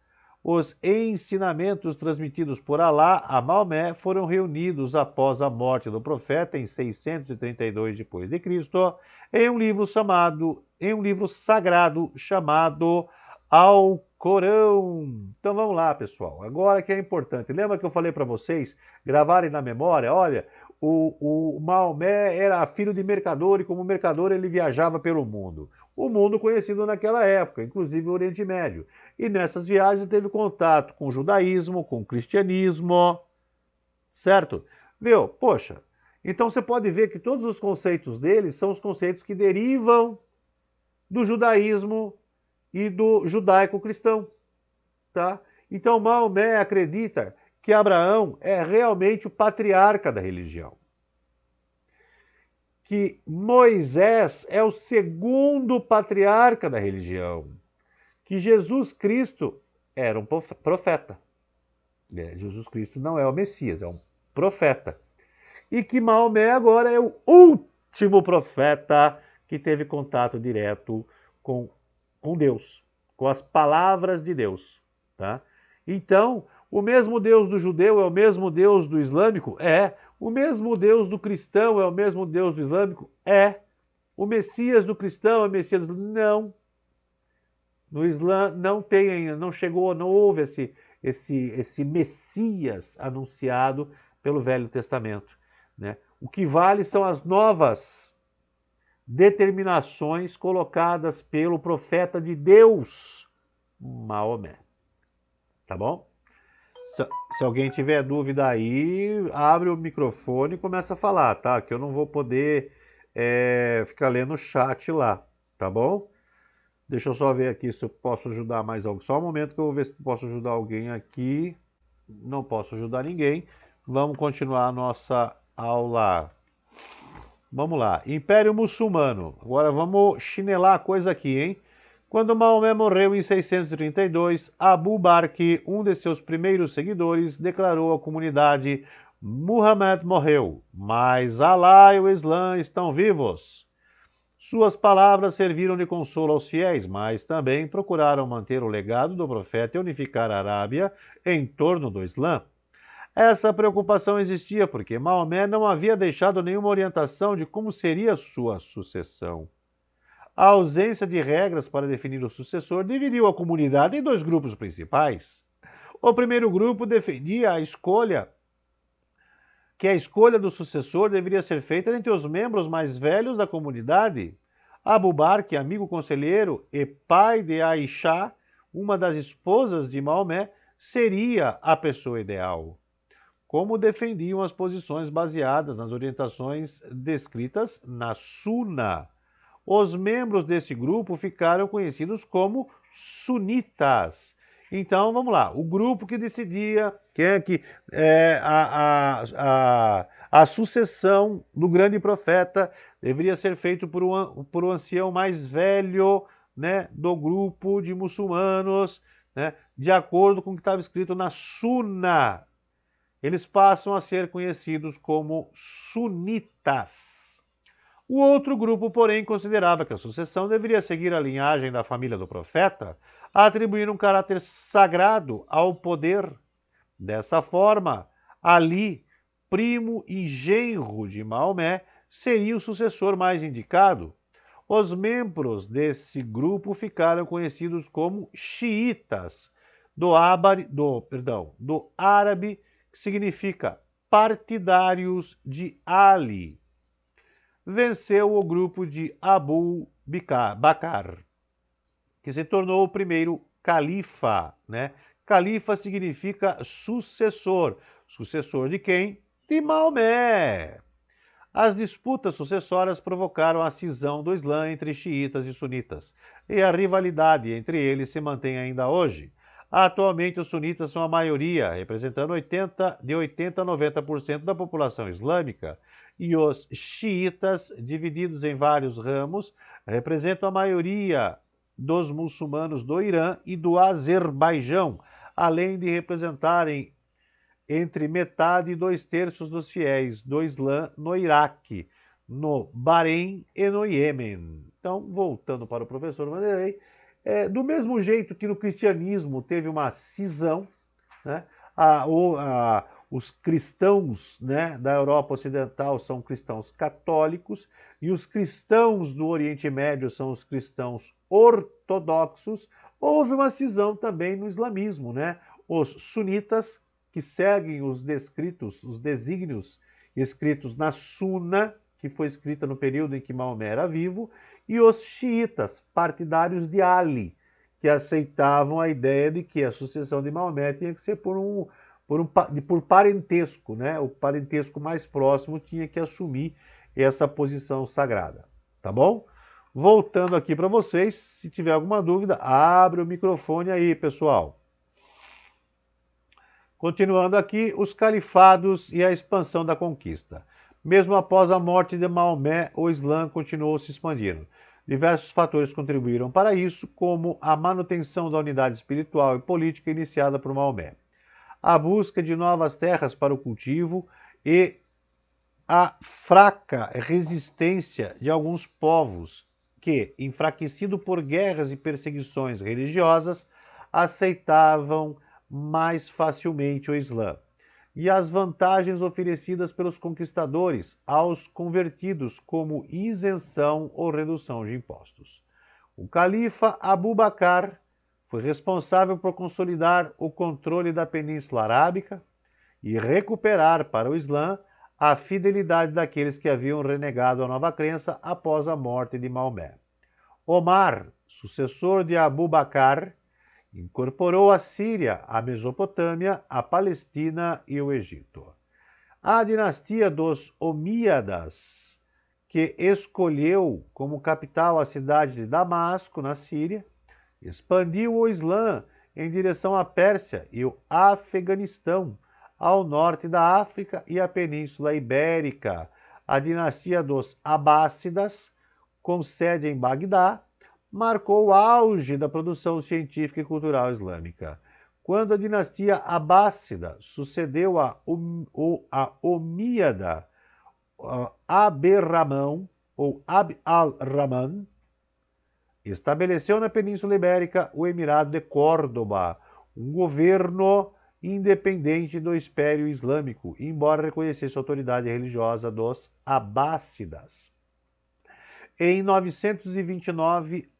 Os ensinamentos transmitidos por Alá a Maomé foram reunidos após a morte do profeta em 632 d.C. em um livro sagrado chamado Alcorão. Então vamos lá, pessoal. Agora que é importante. Lembra que eu falei para vocês gravarem na memória? Olha, o Maomé era filho de mercador e como mercador ele viajava pelo mundo. O mundo conhecido naquela época, inclusive o Oriente Médio. E nessas viagens teve contato com o judaísmo, com o cristianismo, certo? Viu? Poxa, então você pode ver que todos os conceitos dele são os conceitos que derivam do judaísmo e do judaico-cristão, tá? Então Maomé acredita que Abraão é realmente o patriarca da religião. que Moisés é o segundo patriarca da religião, que Jesus Cristo era um profeta. Jesus Cristo não é o Messias, é um profeta. E que Maomé agora é o último profeta que teve contato direto com Deus, com as palavras de Deus. Tá? Então, o mesmo Deus do judeu é o mesmo Deus do islâmico? É. O mesmo Deus do cristão é o mesmo Deus do islâmico? É. O Messias do cristão é o Messias do... Não. No Islã não tem ainda, não chegou, não houve esse Messias anunciado pelo Velho Testamento. Né? O que vale são as novas determinações colocadas pelo profeta de Deus, Maomé. Tá bom? Se alguém tiver dúvida aí, abre o microfone e começa a falar, tá? Que eu não vou poder ficar lendo o chat lá, tá bom? Deixa eu só ver aqui se eu posso ajudar mais alguém. Só um momento que eu vou ver se posso ajudar alguém aqui. Não posso ajudar ninguém. Vamos continuar a nossa aula. Vamos lá. Império Muçulmano. Agora vamos chinelar a coisa aqui, hein? Quando Maomé morreu em 632, Abu Bakr, um de seus primeiros seguidores, declarou à comunidade: Muhammad morreu, mas Alá e o Islã estão vivos. Suas palavras serviram de consolo aos fiéis, mas também procuraram manter o legado do profeta e unificar a Arábia em torno do Islã. Essa preocupação existia porque Maomé não havia deixado nenhuma orientação de como seria sua sucessão. A ausência de regras para definir o sucessor dividiu a comunidade em dois grupos principais. O primeiro grupo defendia que a escolha do sucessor deveria ser feita entre os membros mais velhos da comunidade. Abu Bakr, amigo conselheiro e pai de Aisha, uma das esposas de Maomé, seria a pessoa ideal. Como defendiam as posições baseadas nas orientações descritas na Sunna. Os membros desse grupo ficaram conhecidos como sunitas. Então, vamos lá. O grupo que decidia a sucessão do grande profeta deveria ser feito por um ancião mais velho, né, do grupo de muçulmanos, né, de acordo com o que estava escrito na Sunna. Eles passam a ser conhecidos como sunitas. O outro grupo, porém, considerava que a sucessão deveria seguir a linhagem da família do profeta, atribuindo um caráter sagrado ao poder. Dessa forma, Ali, primo e genro de Maomé, seria o sucessor mais indicado. Os membros desse grupo ficaram conhecidos como xiitas, do árabe, que significa partidários de Ali. Venceu o grupo de Abu Bakr, que se tornou o primeiro califa, né? Califa significa sucessor. Sucessor de quem? De Maomé. As disputas sucessórias provocaram a cisão do Islã entre xiitas e sunitas, e a rivalidade entre eles se mantém ainda hoje. Atualmente, os sunitas são a maioria, representando de 80% a 90% da população islâmica, e os xiitas, divididos em vários ramos, representam a maioria dos muçulmanos do Irã e do Azerbaijão, além de representarem entre metade e 2/3 dos fiéis do Islã no Iraque, no Bahrein e no Iêmen. Então, voltando para o professor Vanderlei, do mesmo jeito que no cristianismo teve uma cisão, né, os cristãos, né, da Europa Ocidental são cristãos católicos e os cristãos do Oriente Médio são os cristãos ortodoxos, houve uma cisão também no islamismo, né? Os sunitas, que seguem os desígnios escritos na Sunna, que foi escrita no período em que Maomé era vivo, e os xiitas, partidários de Ali, que aceitavam a ideia de que a sucessão de Maomé tinha que ser por parentesco, né? O parentesco mais próximo tinha que assumir essa posição sagrada, tá bom? Voltando aqui para vocês, se tiver alguma dúvida, abre o microfone aí, pessoal. Continuando aqui, os califados e a expansão da conquista. Mesmo após a morte de Maomé, o Islã continuou se expandindo. Diversos fatores contribuíram para isso, como a manutenção da unidade espiritual e política iniciada por Maomé, a busca de novas terras para o cultivo e a fraca resistência de alguns povos que, enfraquecidos por guerras e perseguições religiosas, aceitavam mais facilmente o Islã, e as vantagens oferecidas pelos conquistadores aos convertidos, como isenção ou redução de impostos. O califa Abu Bakr foi responsável por consolidar o controle da Península Arábica e recuperar para o Islã a fidelidade daqueles que haviam renegado a nova crença após a morte de Maomé. Omar, sucessor de Abu Bakr, incorporou a Síria, a Mesopotâmia, a Palestina e o Egito. A dinastia dos Omíadas, que escolheu como capital a cidade de Damasco, na Síria, expandiu o Islã em direção à Pérsia e o Afeganistão, ao norte da África e a Península Ibérica. A dinastia dos Abássidas, com sede em Bagdá, marcou o auge da produção científica e cultural islâmica. Quando a dinastia Abássida sucedeu a Omíada, Abderramão, ou Abd al-Rahman, estabeleceu na Península Ibérica o Emirado de Córdoba, um governo independente do Império Islâmico, embora reconhecesse a autoridade religiosa dos Abássidas. Em 929,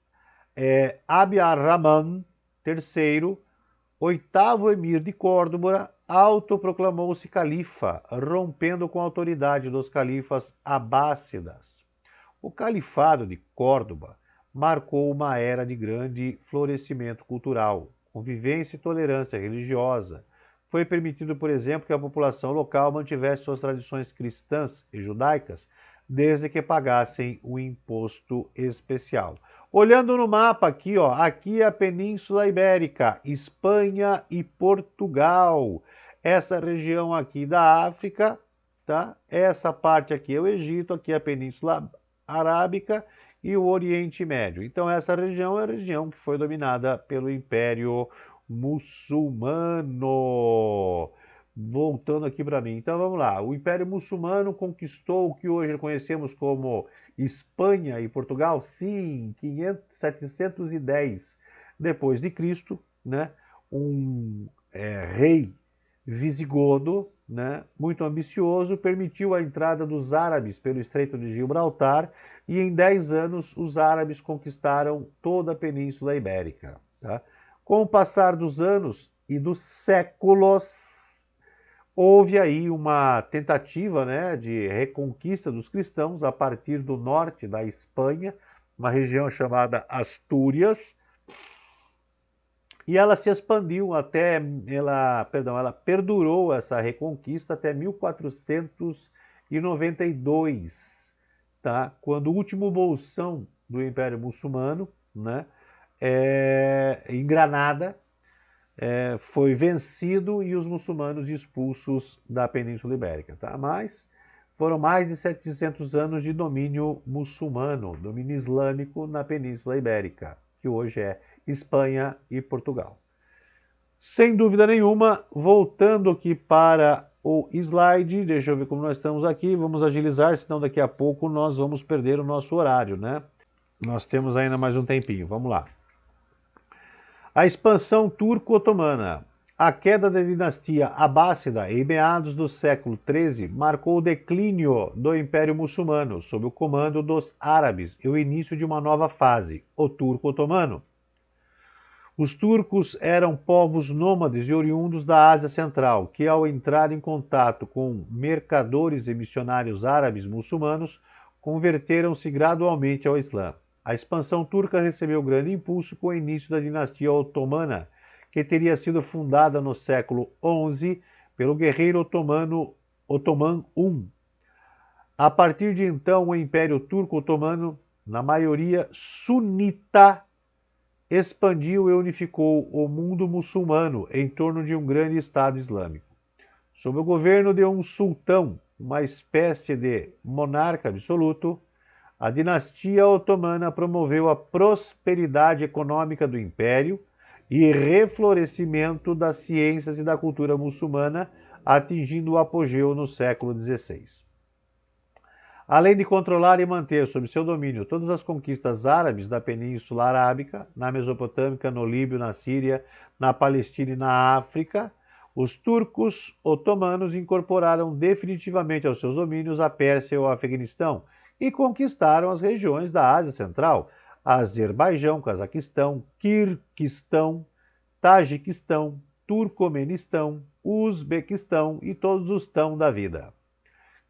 Abd ar-Rahman III, oitavo emir de Córdoba, autoproclamou-se califa, rompendo com a autoridade dos califas abássidas. O califado de Córdoba marcou uma era de grande florescimento cultural, convivência e tolerância religiosa. Foi permitido, por exemplo, que a população local mantivesse suas tradições cristãs e judaicas, desde que pagassem um imposto especial. Olhando no mapa aqui, ó, aqui é a Península Ibérica, Espanha e Portugal. Essa região aqui da África, tá? Essa parte aqui é o Egito, aqui é a Península Arábica e o Oriente Médio. Então essa região é a região que foi dominada pelo Império Muçulmano. Voltando aqui para mim. Então vamos lá. O Império Muçulmano conquistou o que hoje conhecemos como Espanha e Portugal, sim, 710 depois de Cristo, né? Um rei visigodo, né, muito ambicioso, permitiu a entrada dos árabes pelo Estreito de Gibraltar e em 10 anos os árabes conquistaram toda a Península Ibérica. Tá? Com o passar dos anos e dos séculos, houve aí uma tentativa, né, de reconquista dos cristãos a partir do norte da Espanha, uma região chamada Astúrias, e ela se expandiu ela perdurou essa reconquista até 1492, tá? Quando o último bolsão do Império Muçulmano, né, em Granada, foi vencido e os muçulmanos expulsos da Península Ibérica. Tá? Mas foram mais de 700 anos de domínio muçulmano, domínio islâmico na Península Ibérica, que hoje é Espanha e Portugal. Sem dúvida nenhuma, voltando aqui para o slide, deixa eu ver como nós estamos aqui, vamos agilizar, senão daqui a pouco nós vamos perder o nosso horário, né? Nós temos ainda mais um tempinho, vamos lá. A expansão turco-otomana. A queda da dinastia Abássida em meados do século XIII marcou o declínio do Império Muçulmano sob o comando dos árabes e o início de uma nova fase, o turco-otomano. Os turcos eram povos nômades e oriundos da Ásia Central, que ao entrar em contato com mercadores e missionários árabes muçulmanos, converteram-se gradualmente ao Islã. A expansão turca recebeu grande impulso com o início da dinastia otomana, que teria sido fundada no século XI pelo guerreiro Otomã I. A partir de então, o Império Turco-Otomano, na maioria sunita, expandiu e unificou o mundo muçulmano em torno de um grande Estado Islâmico. Sob o governo de um sultão, uma espécie de monarca absoluto, a dinastia otomana promoveu a prosperidade econômica do império e reflorescimento das ciências e da cultura muçulmana, atingindo o apogeu no século XVI. Além de controlar e manter sob seu domínio todas as conquistas árabes da Península Arábica, na Mesopotâmia, no Líbano, na Síria, na Palestina e na África, os turcos otomanos incorporaram definitivamente aos seus domínios a Pérsia e o Afeganistão e conquistaram as regiões da Ásia Central, Azerbaijão, Cazaquistão, Quirguistão, Tajiquistão, Turcomenistão, Uzbequistão e todos os tão da vida.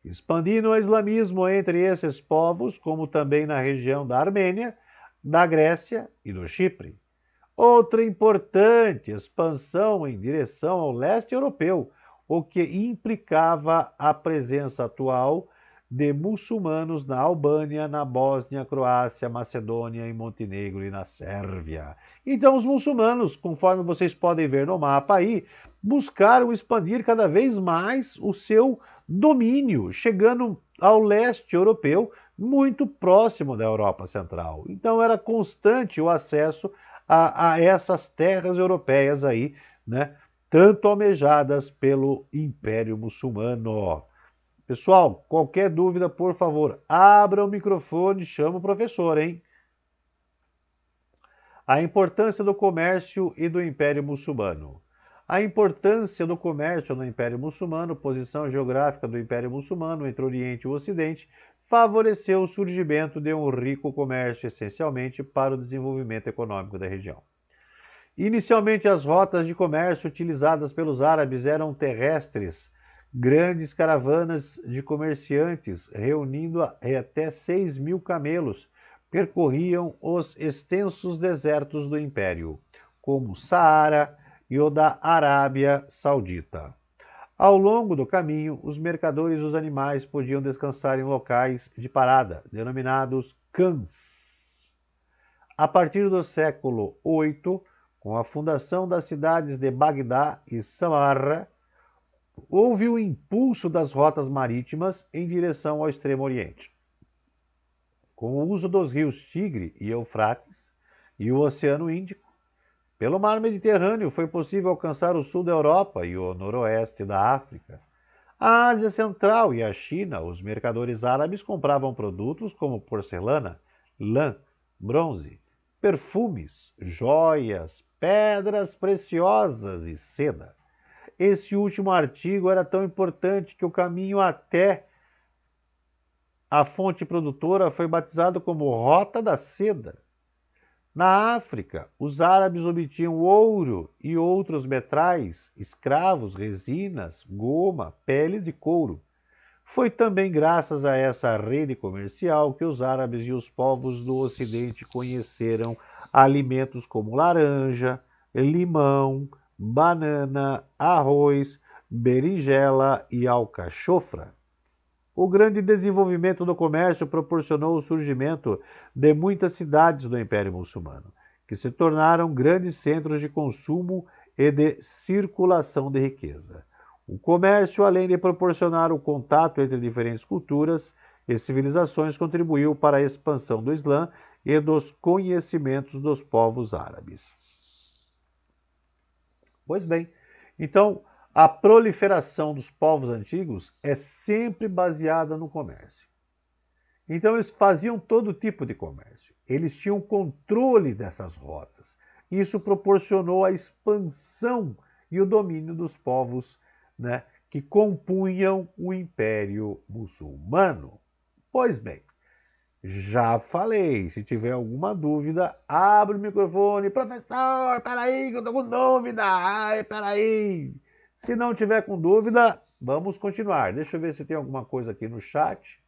Expandindo o islamismo entre esses povos, como também na região da Armênia, da Grécia e do Chipre. Outra importante expansão em direção ao leste europeu, o que implicava a presença atual de muçulmanos na Albânia, na Bósnia, Croácia, Macedônia, em Montenegro e na Sérvia. Então os muçulmanos, conforme vocês podem ver no mapa aí, buscaram expandir cada vez mais o seu domínio, chegando ao leste europeu, muito próximo da Europa Central. Então era constante o acesso a essas terras europeias aí, né, tanto almejadas pelo Império Muçulmano. Pessoal, qualquer dúvida, por favor, abra o microfone e chama o professor, hein? A importância do comércio e do Império Muçulmano. A importância do comércio no Império Muçulmano, posição geográfica do Império Muçulmano entre o Oriente e o Ocidente, favoreceu o surgimento de um rico comércio, essencialmente para o desenvolvimento econômico da região. Inicialmente, as rotas de comércio utilizadas pelos árabes eram terrestres, grandes caravanas de comerciantes, reunindo até 6.000 camelos, percorriam os extensos desertos do Império, como o Saara e o da Arábia Saudita. Ao longo do caminho, os mercadores e os animais podiam descansar em locais de parada, denominados khans. A partir do século VIII, com a fundação das cidades de Bagdá e Samarra, houve o impulso das rotas marítimas em direção ao Extremo Oriente. Com o uso dos rios Tigre e Eufrates e o Oceano Índico, pelo mar Mediterrâneo foi possível alcançar o sul da Europa e o noroeste da África. A Ásia Central e a China, os mercadores árabes compravam produtos como porcelana, lã, bronze, perfumes, joias, pedras preciosas e seda. Esse último artigo era tão importante que o caminho até a fonte produtora foi batizado como Rota da Seda. Na África, os árabes obtinham ouro e outros metais, escravos, resinas, goma, peles e couro. Foi também graças a essa rede comercial que os árabes e os povos do Ocidente conheceram alimentos como laranja, limão, banana, arroz, berinjela e alcachofra. O grande desenvolvimento do comércio proporcionou o surgimento de muitas cidades do Império Muçulmano, que se tornaram grandes centros de consumo e de circulação de riqueza. O comércio, além de proporcionar o contato entre diferentes culturas e civilizações, contribuiu para a expansão do Islã e dos conhecimentos dos povos árabes. Pois bem, então a proliferação dos povos antigos é sempre baseada no comércio. Então eles faziam todo tipo de comércio. Eles tinham controle dessas rotas. Isso proporcionou a expansão e o domínio dos povos, né, que compunham o Império Muçulmano. Pois bem, já falei, se tiver alguma dúvida, abre o microfone. Professor, peraí que eu tô com dúvida. Ai, peraí. Se não tiver com dúvida, vamos continuar. Deixa eu ver se tem alguma coisa aqui no chat.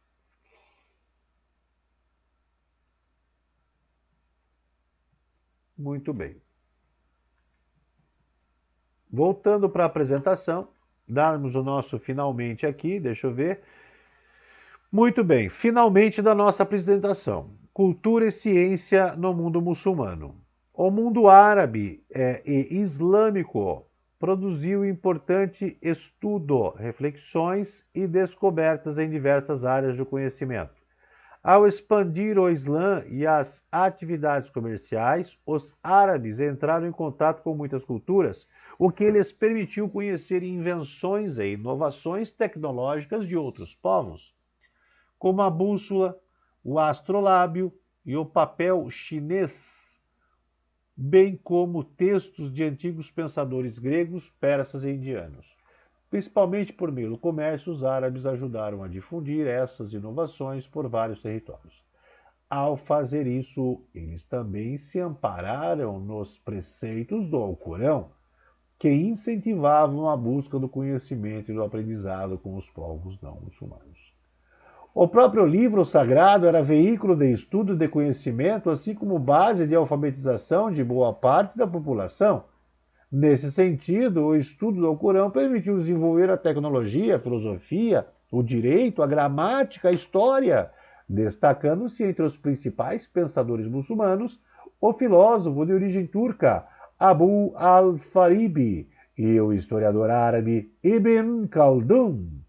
Muito bem. Voltando para a apresentação, darmos o nosso finalmente aqui, deixa eu ver. Muito bem, finalmente da nossa apresentação. Cultura e ciência no mundo muçulmano. O mundo árabe e islâmico produziu importante estudo, reflexões e descobertas em diversas áreas do conhecimento. Ao expandir o Islã e as atividades comerciais, os árabes entraram em contato com muitas culturas, o que lhes permitiu conhecer invenções e inovações tecnológicas de outros povos, como a bússola, o astrolábio e o papel chinês, bem como textos de antigos pensadores gregos, persas e indianos. Principalmente por meio do comércio, os árabes ajudaram a difundir essas inovações por vários territórios. Ao fazer isso, eles também se ampararam nos preceitos do Alcorão, que incentivavam a busca do conhecimento e do aprendizado com os povos não muçulmanos. O próprio livro sagrado era veículo de estudo e de conhecimento, assim como base de alfabetização de boa parte da população. Nesse sentido, o estudo do Alcorão permitiu desenvolver a tecnologia, a filosofia, o direito, a gramática, a história, destacando-se entre os principais pensadores muçulmanos o filósofo de origem turca Abu al-Faribi e o historiador árabe Ibn Khaldun.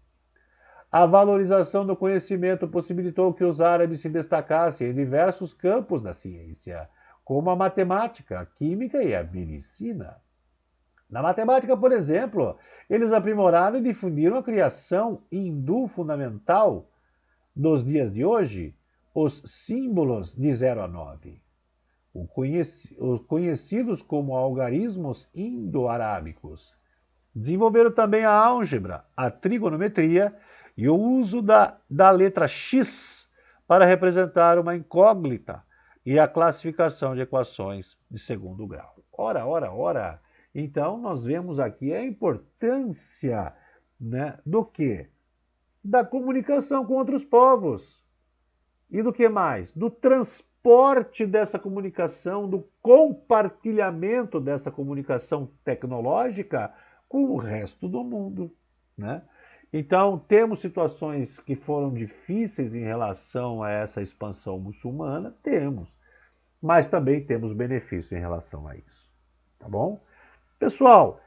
A valorização do conhecimento possibilitou que os árabes se destacassem em diversos campos da ciência, como a matemática, a química e a medicina. Na matemática, por exemplo, eles aprimoraram e difundiram a criação hindu fundamental dos dias de hoje, os símbolos de 0 a 9, os conhecidos como algarismos indo-arábicos. Desenvolveram também a álgebra, a trigonometria e o uso da letra X para representar uma incógnita e a classificação de equações de segundo grau. Ora. Então, nós vemos aqui a importância, né, do quê? Da comunicação com outros povos. E do que mais? Do transporte dessa comunicação, do compartilhamento dessa comunicação tecnológica com o resto do mundo, né? Então, temos situações que foram difíceis em relação a essa expansão muçulmana, temos, mas também temos benefícios em relação a isso, tá bom? Pessoal,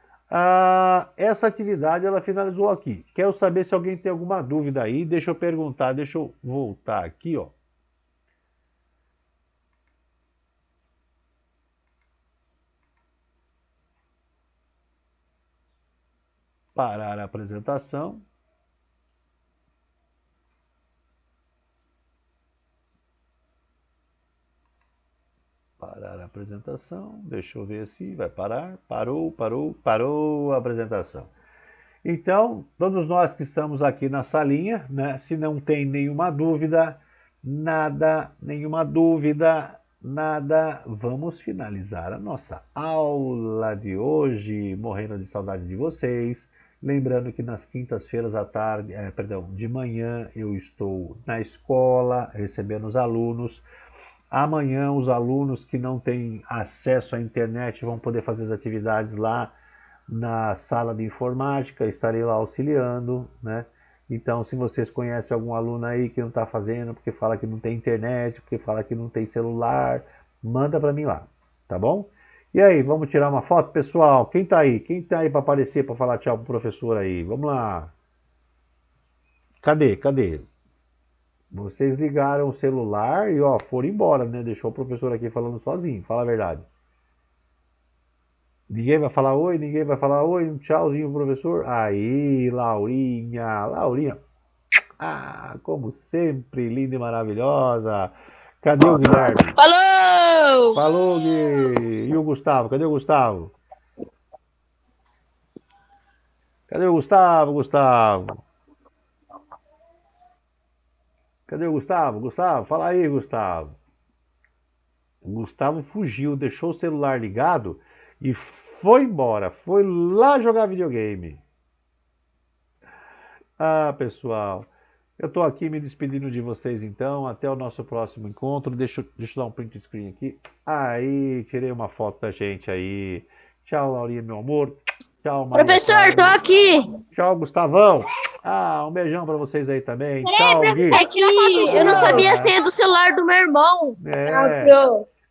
essa atividade ela finalizou aqui. Quero saber se alguém tem alguma dúvida aí. Deixa eu perguntar, deixa eu voltar aqui, ó. Parar a apresentação. Parar a apresentação. Deixa eu ver se vai parar. Parou a apresentação. Então, todos nós que estamos aqui na salinha, né, se não tem nenhuma dúvida, nada, vamos finalizar a nossa aula de hoje, morrendo de saudade de vocês. Lembrando que nas quintas-feiras à tarde, de manhã, eu estou na escola recebendo os alunos. Amanhã, os alunos que não têm acesso à internet vão poder fazer as atividades lá na sala de informática, estarei lá auxiliando, né? Então, se vocês conhecem algum aluno aí que não está fazendo, porque fala que não tem internet, porque fala que não tem celular, manda para mim lá, tá bom? E aí, vamos tirar uma foto, pessoal? Quem tá aí? Quem tá aí para aparecer, para falar tchau pro professor aí? Vamos lá. Cadê? Vocês ligaram o celular e, ó, foram embora, né? Deixou o professor aqui falando sozinho, fala a verdade. Ninguém vai falar oi, um tchauzinho pro professor. Aí, Laurinha. Ah, como sempre, linda e maravilhosa. Cadê o Guilherme? Falou! Falou, Gui. E o Gustavo? Cadê o Gustavo? Cadê o Gustavo? Cadê o Gustavo? Fala aí, Gustavo. O Gustavo fugiu, deixou o celular ligado e foi embora. Foi lá jogar videogame. Ah, pessoal, eu tô aqui me despedindo de vocês então. Até o nosso próximo encontro. Deixa eu dar um print screen aqui. Aí, tirei uma foto da gente aí. Tchau, Laurinha, meu amor. Tchau, Maria Professor, tô Clara. aqui. Tchau, Gustavão. Ah, um beijão pra vocês aí também. Tchau, Gui. É que eu não sabia a senha do celular do meu irmão. É.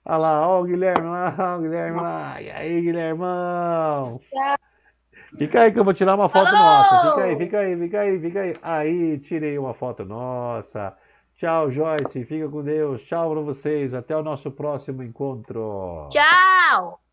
Olha lá, ó o Guilherme lá. E aí, Guilhermão? Fica aí que eu vou tirar uma foto nossa. Falou! Fica aí, fica aí, fica aí, fica aí. Aí, tirei uma foto nossa. Tchau, Joyce. Fica com Deus. Tchau pra vocês. Até o nosso próximo encontro. Tchau!